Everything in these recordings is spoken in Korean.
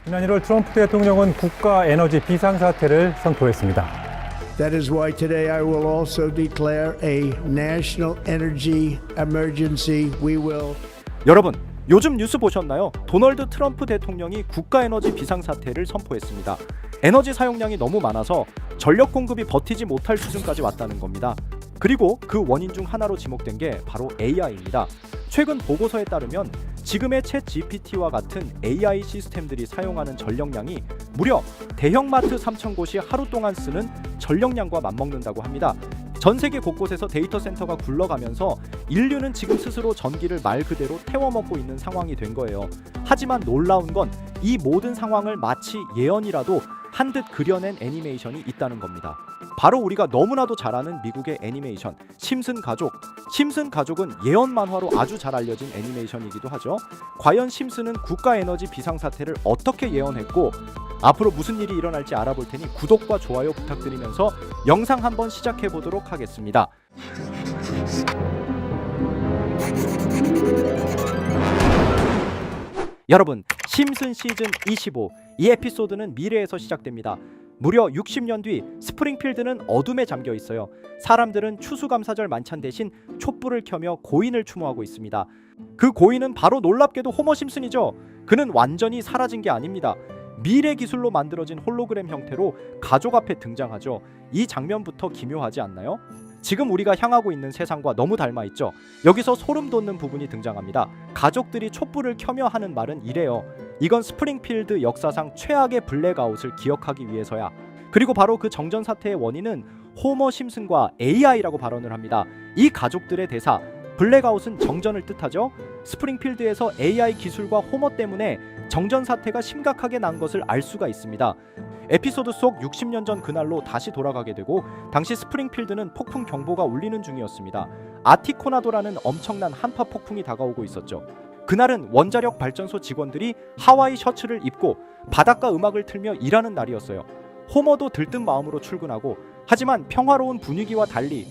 지난 1월 트럼프 대통령은 국가 에너지 비상사태를 선포했습니다. That is why today I will also declare a national energy emergency. We will. 여러분, 요즘 뉴스 보셨나요? 도널드 트럼프 대통령이 국가 에너지 비상사태를 선포했습니다. 에너지 사용량이 너무 많아서 전력 공급이 버티지 못할 수준까지 왔다는 겁니다. 그리고 그 원인 중 하나로 지목된 게 바로 AI입니다. 최근 보고서에 따르면 지금의 챗 GPT와 같은 AI 시스템들이 사용하는 전력량이 무려 대형마트 3,000곳이 하루 동안 쓰는 전력량과 맞먹는다고 합니다. 전 세계 곳곳에서 데이터 센터가 굴러가면서 인류는 지금 스스로 전기를 말 그대로 태워먹고 있는 상황이 된 거예요. 하지만 놀라운 건 이 모든 상황을 마치 예언이라도 한 듯 그려낸 애니메이션이 있다는 겁니다. 바로 우리가 너무나도 잘 아는 미국의 애니메이션 심슨 가족. 심슨 가족은 예언 만화로 아주 잘 알려진 애니메이션이기도 하죠. 과연 심슨은 국가 에너지 비상사태를 어떻게 예언했고 앞으로 무슨 일이 일어날지 알아볼 테니 구독과 좋아요 부탁드리면서 영상 한번 시작해 보도록 하겠습니다. 여러분, 심슨 시즌 25, 이 에피소드는 미래에서 시작됩니다. 무려 60년 뒤 스프링필드는 어둠에 잠겨 있어요. 사람들은 추수감사절 만찬 대신 촛불을 켜며 고인을 추모하고 있습니다. 그 고인은 바로 놀랍게도 호머 심슨이죠. 그는 완전히 사라진 게 아닙니다. 미래 기술로 만들어진 홀로그램 형태로 가족 앞에 등장하죠. 이 장면부터 기묘하지 않나요? 지금 우리가 향하고 있는 세상과 너무 닮아있죠. 여기서 소름 돋는 부분이 등장합니다. 가족들이 촛불을 켜며 하는 말은 이래요. 이건 스프링필드 역사상 최악의 블랙아웃을 기억하기 위해서야. 그리고 바로 그 정전사태의 원인은 호머 심슨과 AI라고 발언을 합니다. 이 가족들의 대사, 블랙아웃은 정전을 뜻하죠. 스프링필드에서 AI 기술과 호머 때문에 정전사태가 심각하게 난 것을 알 수가 있습니다. 에피소드 속 60년 전 그날로 다시 돌아가게 되고 당시 스프링필드는 폭풍 경보가 울리는 중이었습니다. 아티코나도라는 엄청난 한파 폭풍이 다가오고 있었죠. 그날은 원자력 발전소 직원들이 하와이 셔츠를 입고 바닷가 음악을 틀며 일하는 날이었어요. 호머도 들뜬 마음으로 출근하고, 하지만 평화로운 분위기와 달리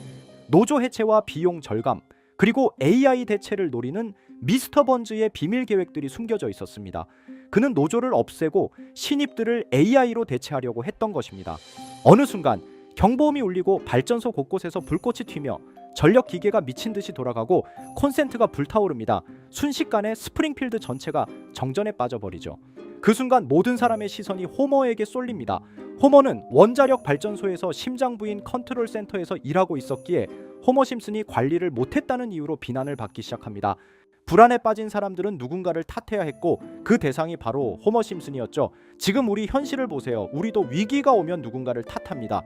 노조 해체와 비용 절감, 그리고 AI 대체를 노리는 미스터 번즈의 비밀 계획들이 숨겨져 있었습니다. 그는 노조를 없애고 신입들을 AI로 대체하려고 했던 것입니다. 어느 순간 경보음이 울리고 발전소 곳곳에서 불꽃이 튀며 전력 기계가 미친 듯이 돌아가고 콘센트가 불타오릅니다. 순식간에 스프링필드 전체가 정전에 빠져버리죠. 그 순간 모든 사람의 시선이 호머에게 쏠립니다. 호머는 원자력 발전소에서 심장부인 컨트롤 센터에서 일하고 있었기에 호머 심슨이 관리를 못했다는 이유로 비난을 받기 시작합니다. 불안에 빠진 사람들은 누군가를 탓해야 했고 그 대상이 바로 호머 심슨이었죠. 지금 우리 현실을 보세요. 우리도 위기가 오면 누군가를 탓합니다.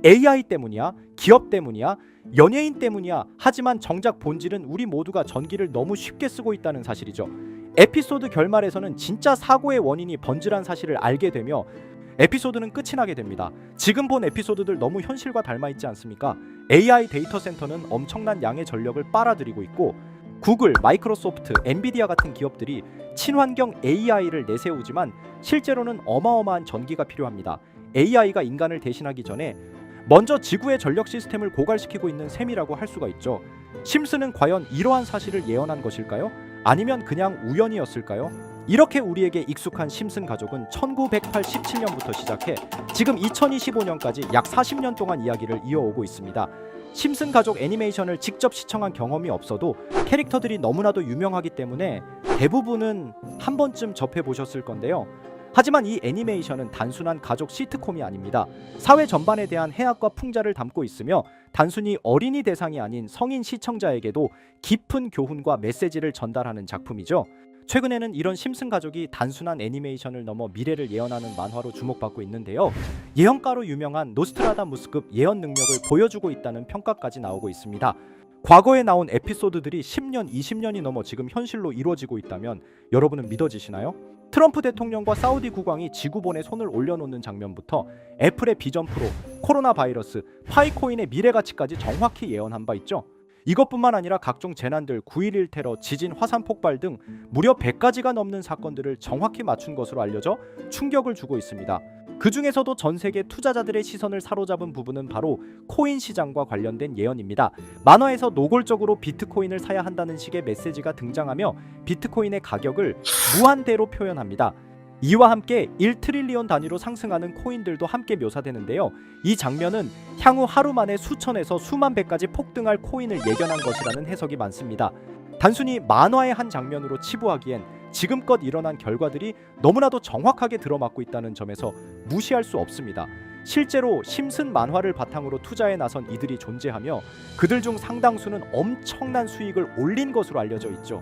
AI 때문이야? 기업 때문이야? 연예인 때문이야? 하지만 정작 본질은 우리 모두가 전기를 너무 쉽게 쓰고 있다는 사실이죠. 에피소드 결말에서는 진짜 사고의 원인이 번즈란 사실을 알게 되며 에피소드는 끝이 나게 됩니다. 지금 본 에피소드들 너무 현실과 닮아있지 않습니까? AI 데이터 센터는 엄청난 양의 전력을 빨아들이고 있고 구글, 마이크로소프트, 엔비디아 같은 기업들이 친환경 AI를 내세우지만 실제로는 어마어마한 전기가 필요합니다. AI가 인간을 대신하기 전에 먼저 지구의 전력 시스템을 고갈시키고 있는 셈이라고 할 수가 있죠. 심슨은 과연 이러한 사실을 예언한 것일까요? 아니면 그냥 우연이었을까요? 이렇게 우리에게 익숙한 심슨 가족은 1987년부터 시작해 지금 2025년까지 약 40년 동안 이야기를 이어오고 있습니다. 심슨 가족 애니메이션을 직접 시청한 경험이 없어도 캐릭터들이 너무나도 유명하기 때문에 대부분은 한 번쯤 접해보셨을 건데요. 하지만 이 애니메이션은 단순한 가족 시트콤이 아닙니다. 사회 전반에 대한 해악과 풍자를 담고 있으며 단순히 어린이 대상이 아닌 성인 시청자에게도 깊은 교훈과 메시지를 전달하는 작품이죠. 최근에는 이런 심슨 가족이 단순한 애니메이션을 넘어 미래를 예언하는 만화로 주목받고 있는데요. 예언가로 유명한 노스트라다무스급 예언 능력을 보여주고 있다는 평가까지 나오고 있습니다. 과거에 나온 에피소드들이 10년, 20년이 넘어 지금 현실로 이루어지고 있다면 여러분은 믿어지시나요? 트럼프 대통령과 사우디 국왕이 지구본에 손을 올려놓는 장면부터 애플의 비전 프로, 코로나 바이러스, 파이코인의 미래 가치까지 정확히 예언한 바 있죠. 이것뿐만 아니라 각종 재난들, 9.11 테러, 지진, 화산 폭발 등 무려 100가지가 넘는 사건들을 정확히 맞춘 것으로 알려져 충격을 주고 있습니다. 그 중에서도 전 세계 투자자들의 시선을 사로잡은 부분은 바로 코인 시장과 관련된 예언입니다. 만화에서 노골적으로 비트코인을 사야 한다는 식의 메시지가 등장하며 비트코인의 가격을 무한대로 표현합니다. 이와 함께 1트릴리온 단위로 상승하는 코인들도 함께 묘사되는데요. 이 장면은 향후 하루 만에 수천에서 수만 배까지 폭등할 코인을 예견한 것이라는 해석이 많습니다. 단순히 만화의 한 장면으로 치부하기엔 지금껏 일어난 결과들이 너무나도 정확하게 들어맞고 있다는 점에서 무시할 수 없습니다. 실제로 심슨 만화를 바탕으로 투자에 나선 이들이 존재하며 그들 중 상당수는 엄청난 수익을 올린 것으로 알려져 있죠.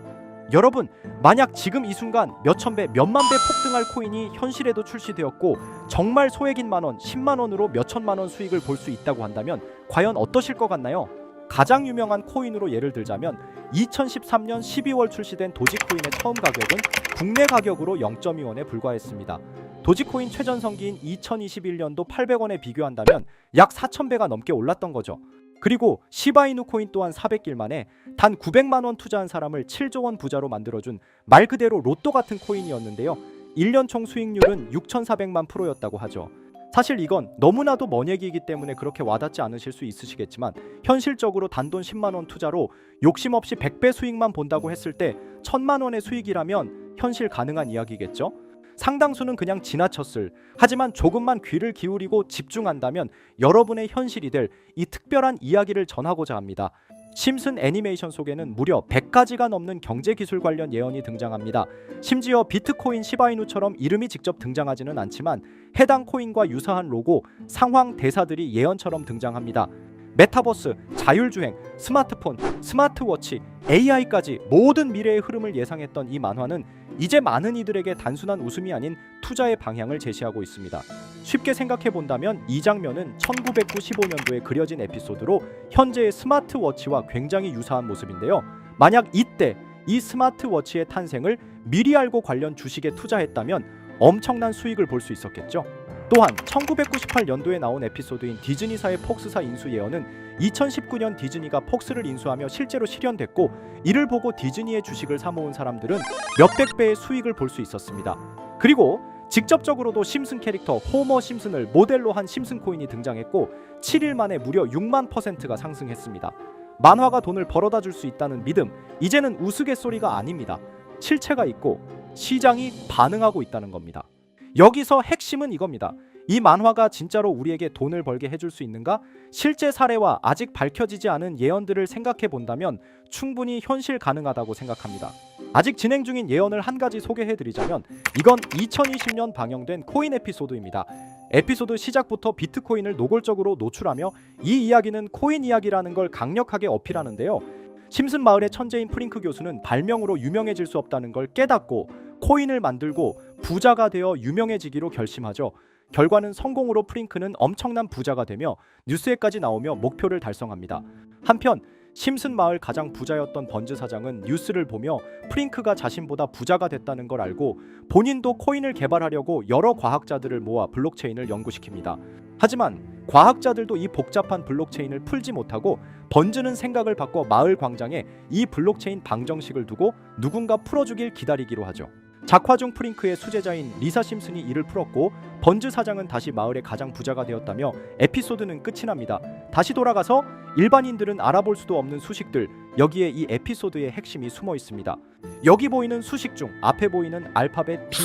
여러분, 만약 지금 이 순간 몇천 배, 몇만 배 폭등할 코인이 현실에도 출시되었고 정말 소액인 만원, 10만 원으로 몇천만 원 수익을 볼 수 있다고 한다면 과연 어떠실 것 같나요? 가장 유명한 코인으로 예를 들자면 2013년 12월 출시된 도지코인의 처음 가격은 국내 가격으로 0.2원에 불과했습니다. 도지코인 최전성기인 2021년도 800원에 비교한다면 약 4,000배가 넘게 올랐던 거죠. 그리고 시바이누 코인 또한 400일 만에 단 900만 원 투자한 사람을 7조 원 부자로 만들어준 말 그대로 로또 같은 코인이었는데요. 1년 총 수익률은 6,400만 %였다고 하죠. 사실 이건 너무나도 먼 얘기이기 때문에 그렇게 와닿지 않으실 수 있으시겠지만 현실적으로 단돈 10만 원 투자로 욕심 없이 100배 수익만 본다고 했을 때 1,000만 원의 수익이라면 현실 가능한 이야기겠죠? 상당수는 그냥 지나쳤을, 하지만 조금만 귀를 기울이고 집중한다면 여러분의 현실이 될 이 특별한 이야기를 전하고자 합니다. 심슨 애니메이션 속에는 무려 100가지가 넘는 경제기술 관련 예언이 등장합니다. 심지어 비트코인 시바이누처럼 이름이 직접 등장하지는 않지만 해당 코인과 유사한 로고, 상황, 대사들이 예언처럼 등장합니다. 메타버스, 자율주행, 스마트폰, 스마트워치, AI까지 모든 미래의 흐름을 예상했던 이 만화는 이제 많은 이들에게 단순한 웃음이 아닌 투자의 방향을 제시하고 있습니다. 쉽게 생각해 본다면 이 장면은 1995년도에 그려진 에피소드로 현재의 스마트워치와 굉장히 유사한 모습인데요. 만약 이때 이 스마트워치의 탄생을 미리 알고 관련 주식에 투자했다면 엄청난 수익을 볼 수 있었겠죠. 또한 1998년도에 나온 에피소드인 디즈니사의 폭스사 인수 예언은 2019년 디즈니가 폭스를 인수하며 실제로 실현됐고 이를 보고 디즈니의 주식을 사모은 사람들은 몇백 배의 수익을 볼 수 있었습니다. 그리고 직접적으로도 심슨 캐릭터 호머 심슨을 모델로 한 심슨 코인이 등장했고 7일 만에 무려 6만 %가 상승했습니다. 만화가 돈을 벌어다 줄 수 있다는 믿음, 이제는 우스갯소리가 아닙니다. 실체가 있고 시장이 반응하고 있다는 겁니다. 여기서 핵심은 이겁니다. 이 만화가 진짜로 우리에게 돈을 벌게 해줄 수 있는가? 실제 사례와 아직 밝혀지지 않은 예언들을 생각해 본다면 충분히 현실 가능하다고 생각합니다. 아직 진행 중인 예언을 한 가지 소개해드리자면 이건 2020년 방영된 코인 에피소드입니다. 에피소드 시작부터 비트코인을 노골적으로 노출하며 이 이야기는 코인 이야기라는 걸 강력하게 어필하는데요. 심슨 마을의 천재인 프링크 교수는 발명으로 유명해질 수 없다는 걸 깨닫고 코인을 만들고 부자가 되어 유명해지기로 결심하죠. 결과는 성공으로 프링크는 엄청난 부자가 되며 뉴스에까지 나오며 목표를 달성합니다. 한편 심슨 마을 가장 부자였던 번즈 사장은 뉴스를 보며 프링크가 자신보다 부자가 됐다는 걸 알고 본인도 코인을 개발하려고 여러 과학자들을 모아 블록체인을 연구시킵니다. 하지만 과학자들도 이 복잡한 블록체인을 풀지 못하고 번즈는 생각을 바꿔 마을 광장에 이 블록체인 방정식을 두고 누군가 풀어주길 기다리기로 하죠. 작화 중 프링크의 수제자인 리사 심슨이 이를 풀었고 번즈 사장은 다시 마을의 가장 부자가 되었다며 에피소드는 끝이 납니다. 다시 돌아가서 일반인들은 알아볼 수도 없는 수식들, 여기에 이 에피소드의 핵심이 숨어 있습니다. 여기 보이는 수식 중 앞에 보이는 알파벳 B,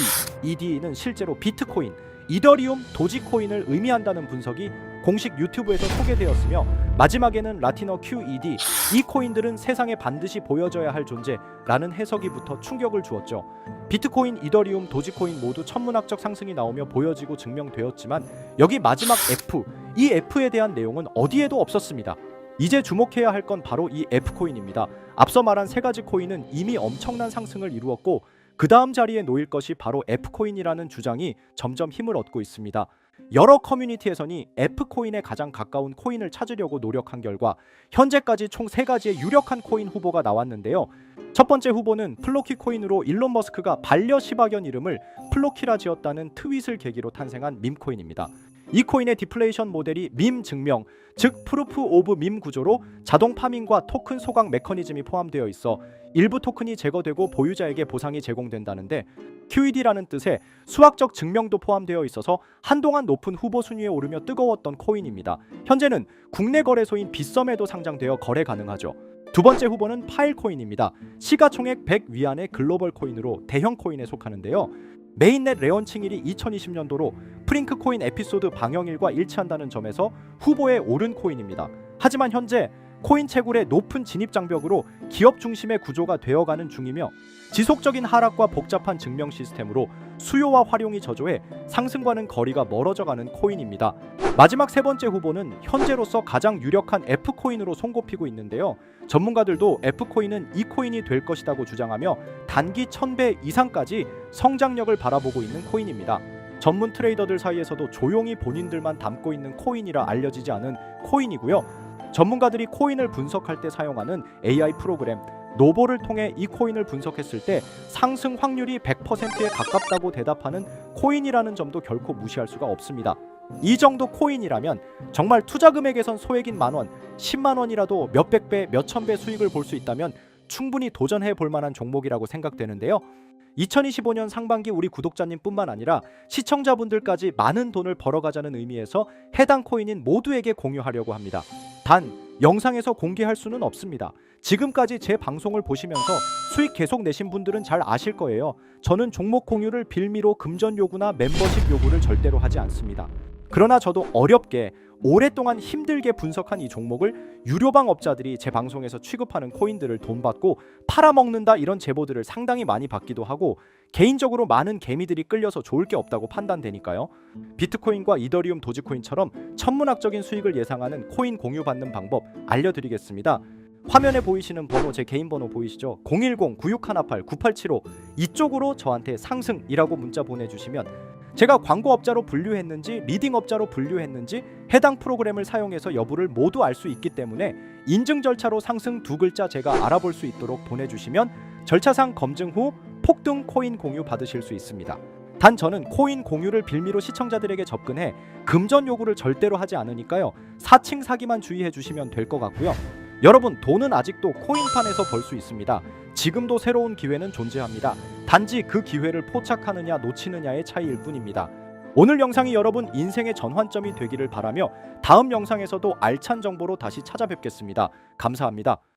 ED는 실제로 비트코인, 이더리움, 도지코인을 의미한다는 분석이 공식 유튜브에서 소개되었으며 마지막에는 라틴어 QED, 이 코인들은 세상에 반드시 보여져야 할 존재라는 해석이 붙어 충격을 주었죠. 비트코인, 이더리움, 도지코인 모두 천문학적 상승이 나오며 보여지고 증명되었지만 여기 마지막 F, 이 F에 대한 내용은 어디에도 없었습니다. 이제 주목해야 할 건 바로 이 F코인입니다. 앞서 말한 세 가지 코인은 이미 엄청난 상승을 이루었고 그 다음 자리에 놓일 것이 바로 F코인이라는 주장이 점점 힘을 얻고 있습니다. 여러 커뮤니티에서는 F코인에 가장 가까운 코인을 찾으려고 노력한 결과 현재까지 총 3가지의 유력한 코인 후보가 나왔는데요. 첫 번째 후보는 플로키 코인으로 일론 머스크가 반려 시바견 이름을 플로키라 지었다는 트윗을 계기로 탄생한 밈코인입니다. 이 코인의 디플레이션 모델이 밈 증명, 즉 프루프 오브 밈 구조로 자동 파밍과 토큰 소각 메커니즘이 포함되어 있어 일부 토큰이 제거되고 보유자에게 보상이 제공된다는데 QED라는 뜻의 수학적 증명도 포함되어 있어서 한동안 높은 후보 순위에 오르며 뜨거웠던 코인입니다. 현재는 국내 거래소인 빗썸에도 상장되어 거래 가능하죠. 두 번째 후보는 파일코인입니다. 시가총액 100 위안의 글로벌 코인으로 대형 코인에 속하는데요. 메인넷 레언칭일이 2020년도로 프링크 코인 에피소드 방영일과 일치한다는 점에서 후보에 오른 코인입니다. 하지만 현재 코인 채굴의 높은 진입 장벽으로 기업 중심의 구조가 되어가는 중이며 지속적인 하락과 복잡한 증명 시스템으로 수요와 활용이 저조해 상승과는 거리가 멀어져가는 코인입니다. 마지막 세 번째 후보는 현재로서 가장 유력한 F코인으로 손꼽히고 있는데요. 전문가들도 F코인은 이 코인이 될 것이라고 주장하며 단기 1000배 이상까지 성장력을 바라보고 있는 코인입니다. 전문 트레이더들 사이에서도 조용히 본인들만 담고 있는 코인이라 알려지지 않은 코인이고요. 전문가들이 코인을 분석할 때 사용하는 AI 프로그램 노보를 통해 이 코인을 분석했을 때 상승 확률이 100%에 가깝다고 대답하는 코인이라는 점도 결코 무시할 수가 없습니다. 이 정도 코인이라면 정말 투자 금액에선 소액인 만원, 10만원이라도 몇백 배, 몇천 배 수익을 볼 수 있다면 충분히 도전해 볼 만한 종목이라고 생각되는데요. 2025년 상반기 우리 구독자님뿐만 아니라 시청자분들까지 많은 돈을 벌어가자는 의미에서 해당 코인인 모두에게 공유하려고 합니다. 단 영상에서 공개할 수는 없습니다. 지금까지 제 방송을 보시면서 수익 계속 내신 분들은 잘 아실 거예요. 저는 종목 공유를 빌미로 금전 요구나 멤버십 요구를 절대로 하지 않습니다. 그러나 저도 어렵게 오랫동안 힘들게 분석한 이 종목을 유료방 업자들이 제 방송에서 취급하는 코인들을 돈 받고 팔아먹는다 이런 제보들을 상당히 많이 받기도 하고 개인적으로 많은 개미들이 끌려서 좋을 게 없다고 판단되니까요. 비트코인과 이더리움 도지코인처럼 천문학적인 수익을 예상하는 코인 공유 받는 방법 알려드리겠습니다. 화면에 보이시는 번호, 제 개인 번호 보이시죠? 010-9618-9875 이쪽으로 저한테 상승이라고 문자 보내주시면 제가 광고업자로 분류했는지 리딩업자로 분류했는지 해당 프로그램을 사용해서 여부를 모두 알 수 있기 때문에 인증 절차로 상승 두 글자 제가 알아볼 수 있도록 보내주시면 절차상 검증 후 폭등 코인 공유 받으실 수 있습니다. 단 저는 코인 공유를 빌미로 시청자들에게 접근해 금전 요구를 절대로 하지 않으니까요. 사칭 사기만 주의해 주시면 될 것 같고요. 여러분 돈은 아직도 코인판에서 벌 수 있습니다. 지금도 새로운 기회는 존재합니다. 단지 그 기회를 포착하느냐 놓치느냐의 차이일 뿐입니다. 오늘 영상이 여러분 인생의 전환점이 되기를 바라며 다음 영상에서도 알찬 정보로 다시 찾아뵙겠습니다. 감사합니다.